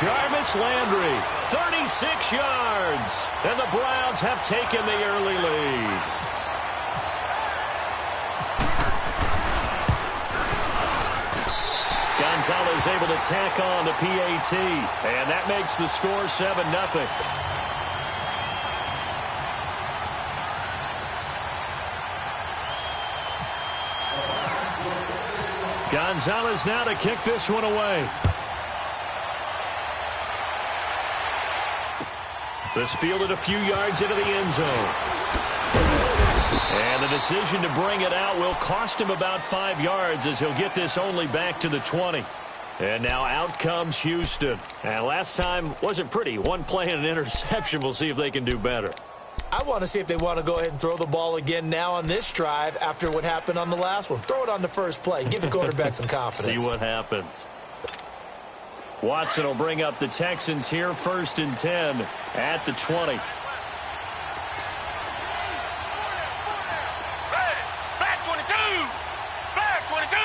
Jarvis Landry, 36 yards. And the Browns have taken the early lead. Gonzalez able to tack on the PAT. And that makes the score 7-0. Gonzalez now to kick this one away. This fielded a few yards into the end zone. And the decision to bring it out will cost him about 5 yards as he'll get this only back to the 20. And now out comes Houston. And last time wasn't pretty. One play and an interception. We'll see if they can do better. I want to see if they want to go ahead and throw the ball again now on this drive after what happened on the last one. Throw it on the first play. Give the quarterback some confidence. See what happens. Watson will bring up the Texans here, 1st and 10 at the 20. Back 22! Back 22!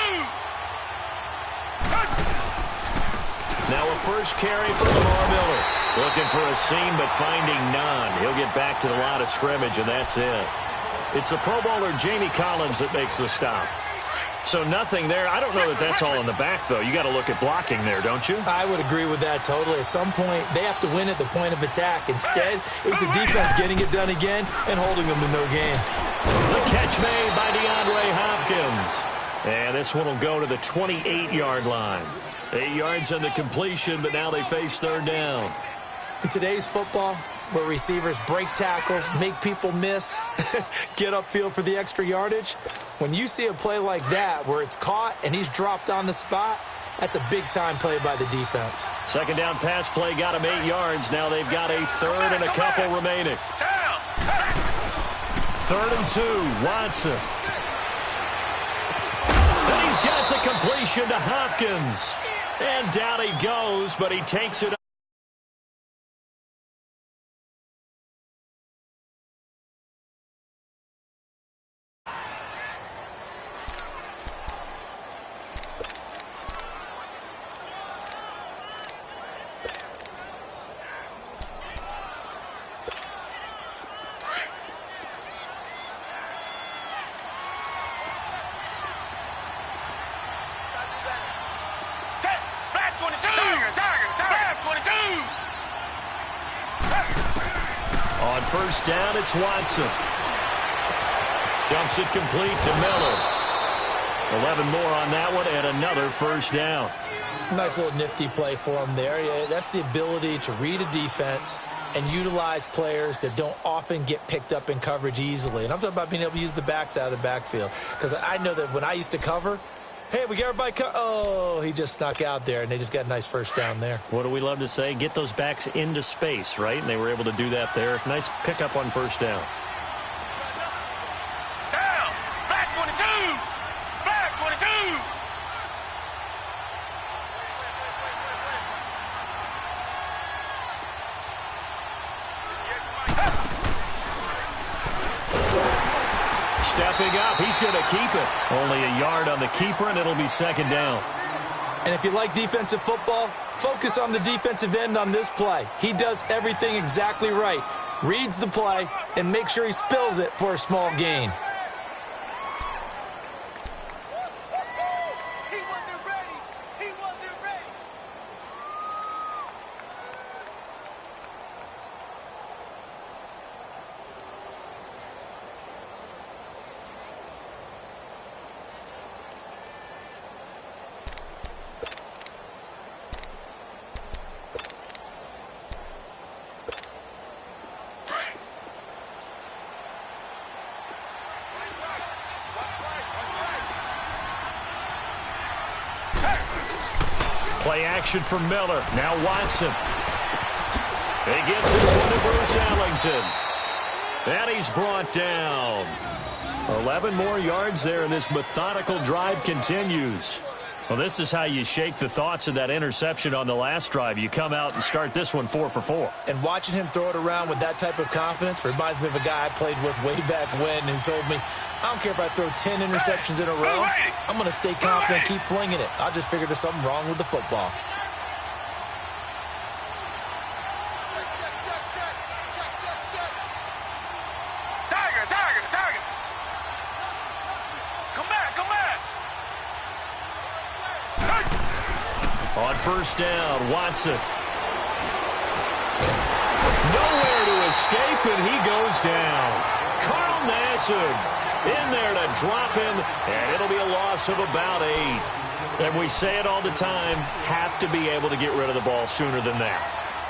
Now a first carry for Lamar Miller. Looking for a seam, but finding none. He'll get back to the line of scrimmage, and that's it. It's the Pro Bowler Jamie Collins that makes the stop. So nothing there. I don't know that that's all in the back, though. You got to look at blocking there, don't you? I would agree with that totally. At some point, they have to win at the point of attack. Instead, it was the defense getting it done again and holding them to no gain. The catch made by DeAndre Hopkins. And this one will go to the 28-yard line. 8 yards on the completion, but now they face 3rd down. In today's football, where receivers break tackles, make people miss, get upfield for the extra yardage, when you see a play like that where it's caught and he's dropped on the spot, that's a big-time play by the defense. 2nd down pass play got him 8 yards. Now they've got a 3rd and a couple remaining. 3rd and 2, Watson. And he's got the completion to Hopkins. And down he goes, but he takes it up. On 1st down, it's Watson. Dumps it complete to Miller. 11 more on that one and another 1st down. Nice little nifty play for him there. Yeah, that's the ability to read a defense and utilize players that don't often get picked up in coverage easily. And I'm talking about being able to use the backs out of the backfield. Because I know that when I used to cover, hey, we got everybody oh, he just snuck out there, and they just got a nice 1st down there. What do we love to say? Get those backs into space, right? And they were able to do that there. Nice pickup on 1st down. Down! Back 22! Back 22! Stepping up, he's going to keep it. Only a yard on the keeper, and it'll be 2nd down. And if you like defensive football, focus on the defensive end on this play. He does everything exactly right. Reads the play and makes sure he spills it for a small gain. Play action from Miller. Now Watson. He gets this one to Bruce Ellington. And he's brought down. 11 more yards there, and this methodical drive continues. Well, this is how you shake the thoughts of that interception on the last drive. You come out and start this one 4 for 4. And watching him throw it around with that type of confidence reminds me of a guy I played with way back when who told me, I don't care if I throw 10 interceptions in a row. I'm going to stay confident, keep flinging it. I just figured there's something wrong with the football. Tiger, Tiger, Tiger. Come back, come back. On first down, Watson. Nowhere to escape, and he goes down. Carl Nassib in there to drop him, and it'll be a loss of about 8. And we say it all the time, have to be able to get rid of the ball sooner than that.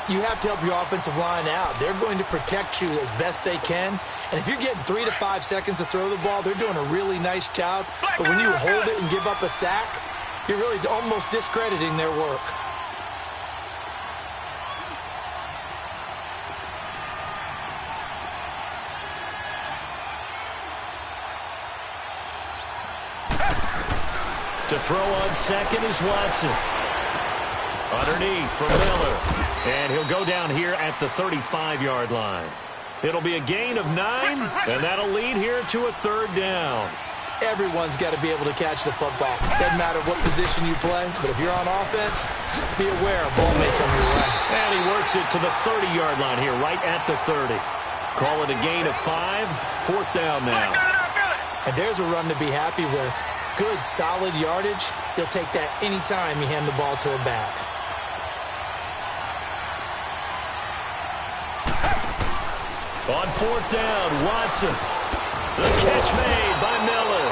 You have to help your offensive line out. They're going to protect you as best they can. And if you're getting 3 to 5 seconds to throw the ball, they're doing a really nice job. But when you hold it and give up a sack, you're really almost discrediting their work. To throw on second is Watson. Underneath for Miller. And he'll go down here at the 35-yard line. It'll be a gain of 9, and that'll lead here to a third down. Everyone's got to be able to catch the football. Doesn't matter what position you play, but if you're on offense, be aware a ball may come your way. And he works it to the 30-yard line here, right at the 30. Call it a gain of 5, fourth down now. And there's a run to be happy with. Good, solid yardage. He'll take that anytime you hand the ball to a back. On fourth down, Watson. The catch made by Miller.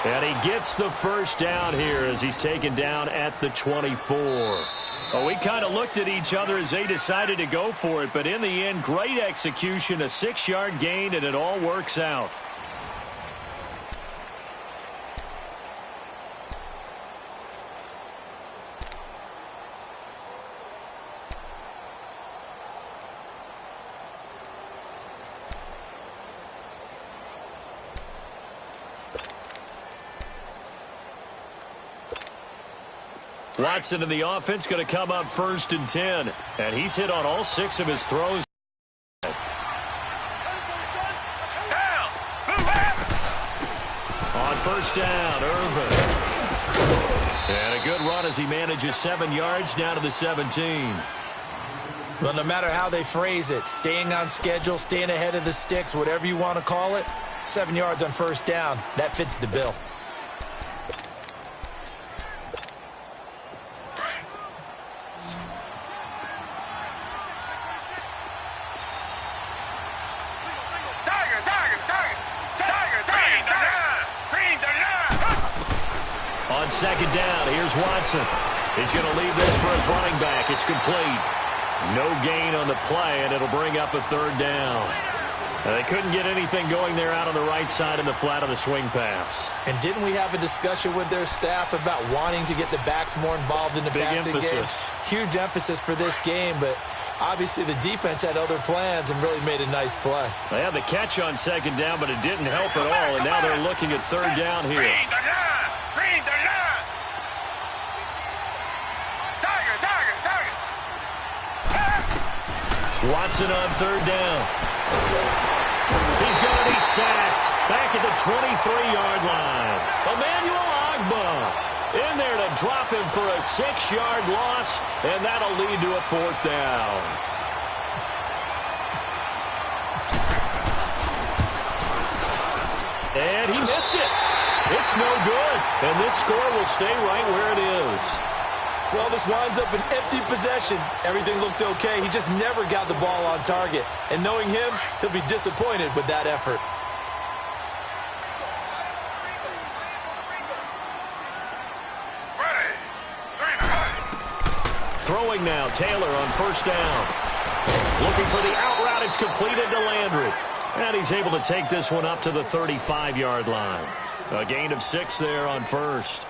And he gets the first down here as he's taken down at the 24. Well, we kind of looked at each other as they decided to go for it, but in the end, great execution, a 6-yard gain, and it all works out. Watson in the offense going to come up first and 10. And he's hit on all 6 of his throws. Down. Move back. On first down, Irvin. And a good run as he manages 7 yards down to the 17. Well, no matter how they phrase it, staying on schedule, staying ahead of the sticks, whatever you want to call it, 7 yards on first down, that fits the bill. On second down, here's Watson. He's going to leave this for his running back. It's complete. No gain on the play, and it'll bring up a third down. They couldn't get anything going there out on the right side in the flat of the swing pass. And didn't we have a discussion with their staff about wanting to get the backs more involved in the passing game? Huge emphasis for this game, but obviously the defense had other plans and really made a nice play. They had the catch on second down, but it didn't help at all, and now they're looking at third down here. Watson on third down. He's going to be sacked back at the 23-yard line. Emmanuel Ogbah in there to drop him for a 6-yard loss, and that'll lead to a fourth down. And he missed it. It's no good, and this score will stay right where it is. Well, this winds up an empty possession. Everything looked okay. He just never got the ball on target. And knowing him, he'll be disappointed with that effort. Throwing now, Taylor on first down. Looking for the out route. It's completed to Landry. And he's able to take this one up to the 35-yard line. A gain of 6 there on first.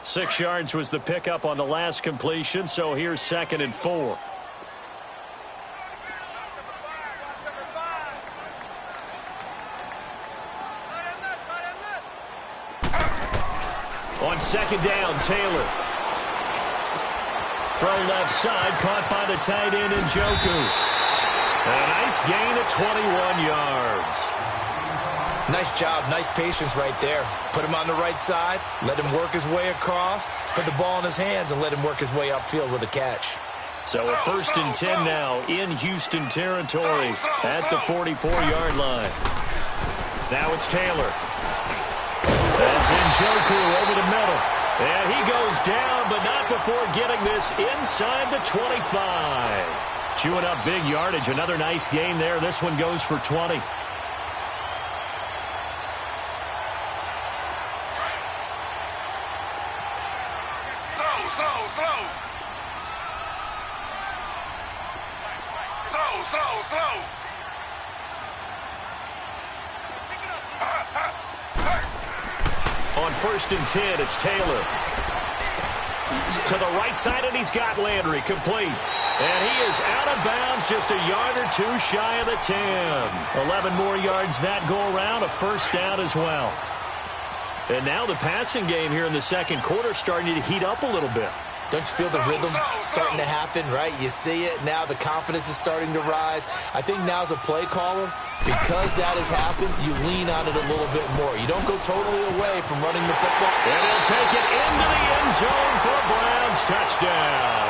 Six yards was the pickup on the last completion, so here's 2nd and 4. On second down, Taylor. Throw left side, caught by the tight end, Njoku. A nice gain of 21 yards. Nice job, nice patience right there. Put him on the right side, let him work his way across, put the ball in his hands, and let him work his way upfield with a catch. So a 1st and 10 now in Houston territory at the 44-yard line. Now it's Taylor. That's Njoku over the middle. And he goes down, but not before getting this inside the 25. Chewing up big yardage. Another nice gain there. This one goes for 20. Slow. On 1st and 10, it's Taylor. To the right side, and he's got Landry complete. And he is out of bounds, just a yard or two shy of the 10. 11 more yards that go around, a 1st down as well. And now the passing game here in the second quarter starting to heat up a little bit. Don't you feel the rhythm starting to happen, right? You see it now. The confidence is starting to rise. I think now as a play caller, because that has happened, you lean on it a little bit more. You don't go totally away from running the football. And he'll take it into the end zone for a Browns touchdown.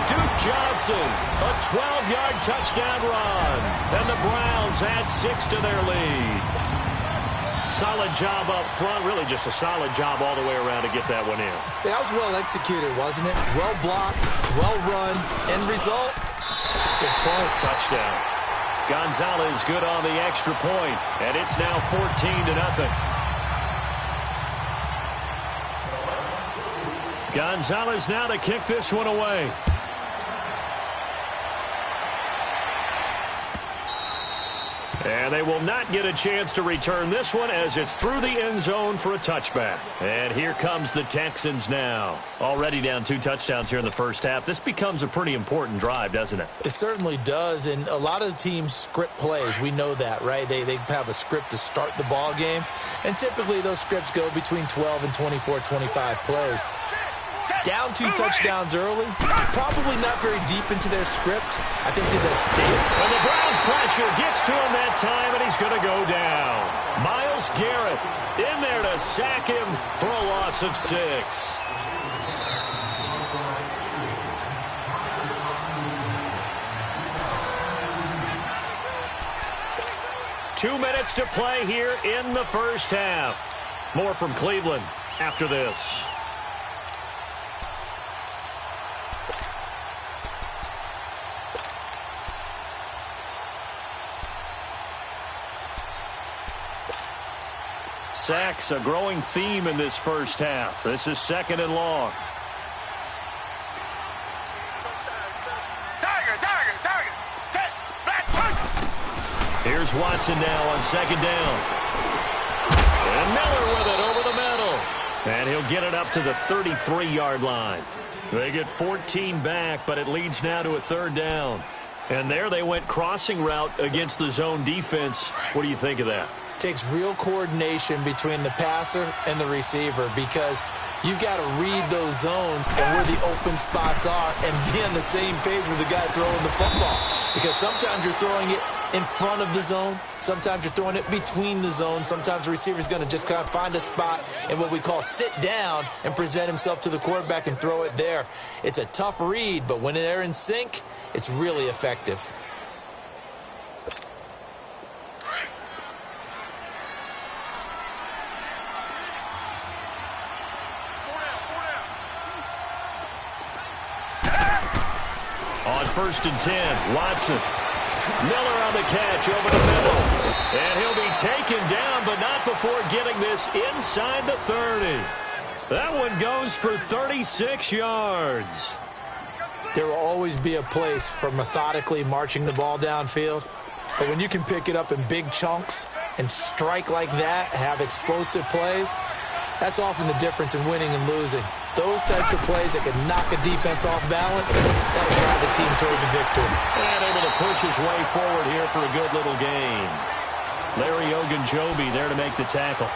Duke Johnson, a 12-yard touchdown run. And the Browns add 6 to their lead. Solid job up front, really just a solid job all the way around to get that one in. That was well executed, wasn't it? Well blocked, well run. End result, 6 points. Touchdown. Gonzalez good on the extra point, and it's now 14-0. Gonzalez now to kick this one away. And they will not get a chance to return this one as it's through the end zone for a touchback. And here comes the Texans now. Already down 2 touchdowns here in the first half. This becomes a pretty important drive, doesn't it? It certainly does, and a lot of the teams script plays. We know that, right? They have a script to start the ball game, and typically those scripts go between 12 and 24, 25 plays. Down 2 touchdowns early, probably not very deep into their script. I think they'll stay. And the Browns pressure gets to him that time, and he's going to go down. Myles Garrett in there to sack him for a loss of 6. Two minutes to play here in the first half. More from Cleveland after this. Sacks, a growing theme in this first half. This is 2nd and long. Here's Watson now on 2nd down. And Miller with it over the middle. And he'll get it up to the 33-yard line. They get 14 back, but it leads now to a 3rd down. And there they went crossing route against the zone defense. What do you think of that? Takes real coordination between the passer and the receiver because you've got to read those zones and where the open spots are and be on the same page with the guy throwing the football. Because sometimes you're throwing it in front of the zone. Sometimes you're throwing it between the zones. Sometimes the receiver's going to just kind of find a spot in what we call sit down and present himself to the quarterback and throw it there. It's a tough read, but when they're in sync, it's really effective. On 1st and 10, Watson. Miller on the catch over the middle. And he'll be taken down, but not before getting this inside the 30. That one goes for 36 yards. There will always be a place for methodically marching the ball downfield. But when you can pick it up in big chunks and strike like that, have explosive plays, that's often the difference in winning and losing. Those types of plays that can knock a defense off balance, that'll drive the team towards a victory. And able to push his way forward here for a good little gain. Larry Ogunjobi there to make the tackle.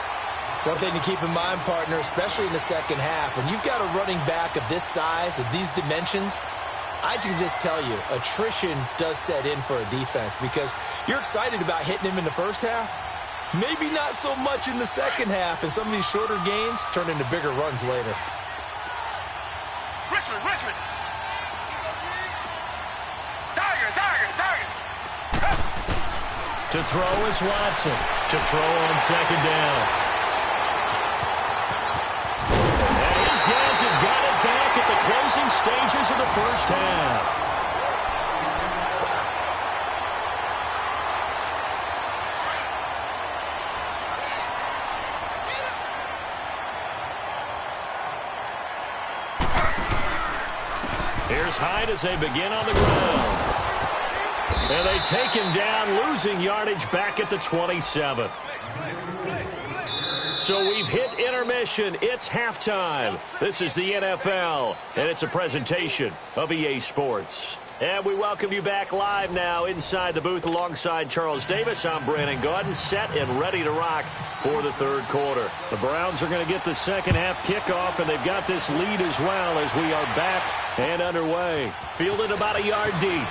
One thing to keep in mind, partner, especially in the second half, when you've got a running back of this size, of these dimensions, I can just tell you, attrition does set in for a defense because you're excited about hitting him in the first half. Maybe not so much in the second half, and some of these shorter gains turn into bigger runs later. Richmond. Tiger. To throw is Watson. To throw on second down. And his guys have got it back at the closing stages of the first half. Here's Hyde as they begin on the ground. And they take him down, losing yardage back at the 27. So we've hit intermission. It's halftime. This is the NFL, and it's a presentation of EA Sports. And we welcome you back live now inside the booth alongside Charles Davis. I'm Brandon Gaudin, set and ready to rock for the third quarter. The Browns are going to get the second half kickoff, and they've got this lead as well as we are back and underway. Fielded about a yard deep.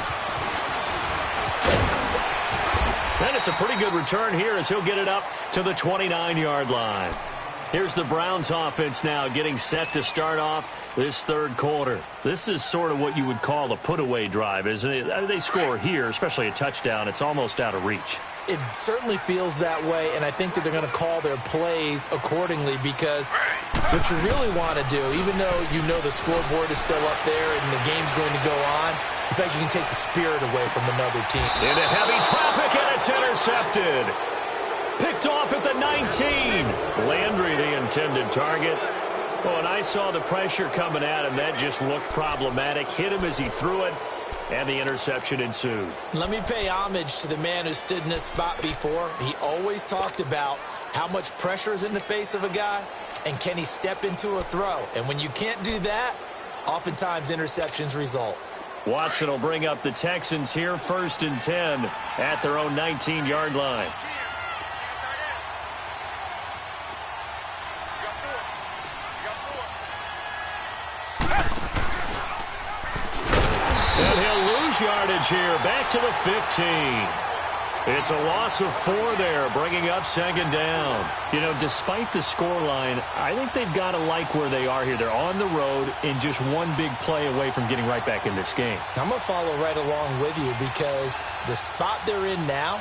And it's a pretty good return here as he'll get it up to the 29-yard line. Here's the Browns offense now getting set to start off this third quarter. This is sort of what you would call a put-away drive, isn't it? They score here, especially a touchdown. It's almost out of reach. It certainly feels that way, and I think that they're going to call their plays accordingly because what you really want to do, even though you know the scoreboard is still up there and the game's going to go on, in fact, you can take the spirit away from another team. Into heavy traffic, and it's intercepted. Picked off at the 19. Landry, the intended target. Oh, and I saw the pressure coming at him. That just looked problematic. Hit him as he threw it, and the interception ensued. Let me pay homage to the man who stood in this spot before. He always talked about how much pressure is in the face of a guy, and can he step into a throw. And when you can't do that, oftentimes interceptions result. Watson will bring up the Texans here, 1st and 10 at their own 19-yard line. And he'll lose yardage here, back to the 15. It's a loss of 4 there, bringing up second down. You know, despite the scoreline, I think they've got to like where they are here. They're on the road and just one big play away from getting right back in this game. I'm going to follow right along with you because the spot they're in now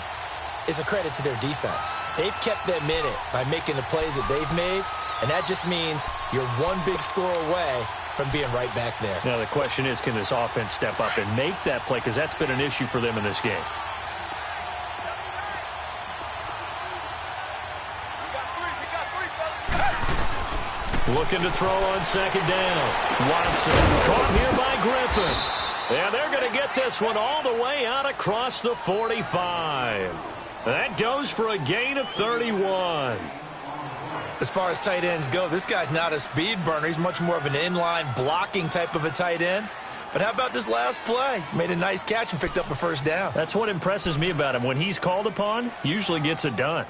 is a credit to their defense. They've kept them in it by making the plays that they've made, and that just means you're one big score away from being right back there. Now, the question is, can this offense step up and make that play? Because that's been an issue for them in this game. Looking to throw on second down. Watson caught here by Griffin. And they're going to get this one all the way out across the 45. That goes for a gain of 31. As far as tight ends go, this guy's not a speed burner. He's much more of an inline blocking type of a tight end. But how about this last play? Made a nice catch and picked up a first down. That's what impresses me about him. When he's called upon, usually gets it done.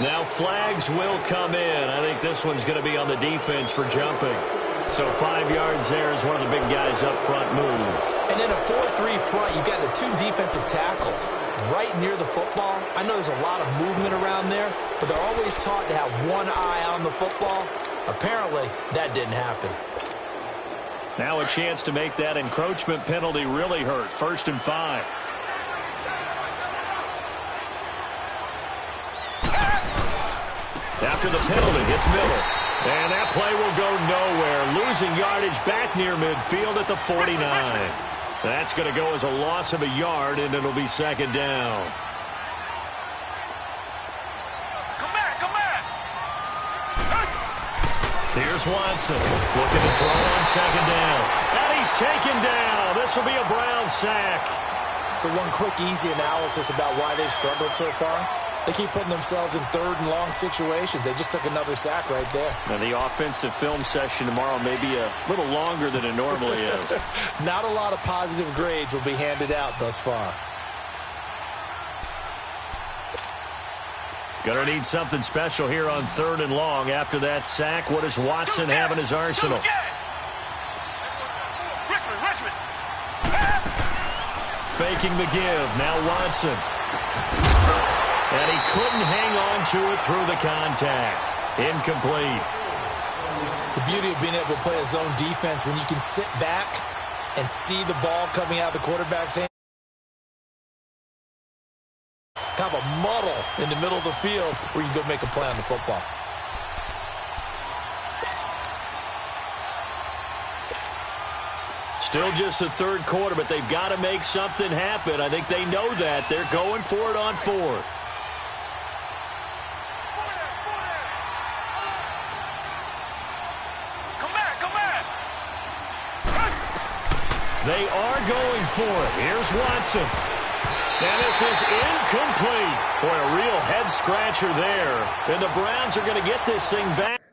Now flags will come in. I think this one's going to be on the defense for jumping. So 5 yards there as one of the big guys up front moved. And in a 4-3 front, you've got the 2 defensive tackles right near the football. I know there's a lot of movement around there, but they're always taught to have one eye on the football. Apparently, that didn't happen. Now a chance to make that encroachment penalty really hurt. 1st and 5. After the penalty, it's Miller. And that play will go nowhere. Losing yardage back near midfield at the 49. That's going to go as a loss of a yard, and it'll be second down. Come back. Here's Watson looking to throw on second down. And he's taken down. This will be a Brown sack. So one quick, easy analysis about why they've struggled so far. They keep putting themselves in third and long situations. They just took another sack right there. Now, the offensive film session tomorrow may be a little longer than it normally is. Not a lot of positive grades will be handed out thus far. Going to need something special here on third and long. After that sack, what does Watson have in his arsenal? Richmond. Faking the give. Now Watson. And he couldn't hang on to it through the contact. Incomplete. The beauty of being able to play a zone defense when you can sit back and see the ball coming out of the quarterback's hand. Kind of a muddle in the middle of the field where you can go make a play on the football. Still just the third quarter, but they've got to make something happen. I think they know that. They're going for it on fourth. They are going for it. Here's Watson. And this is incomplete. Boy, a real head-scratcher there. And the Browns are going to get this thing back.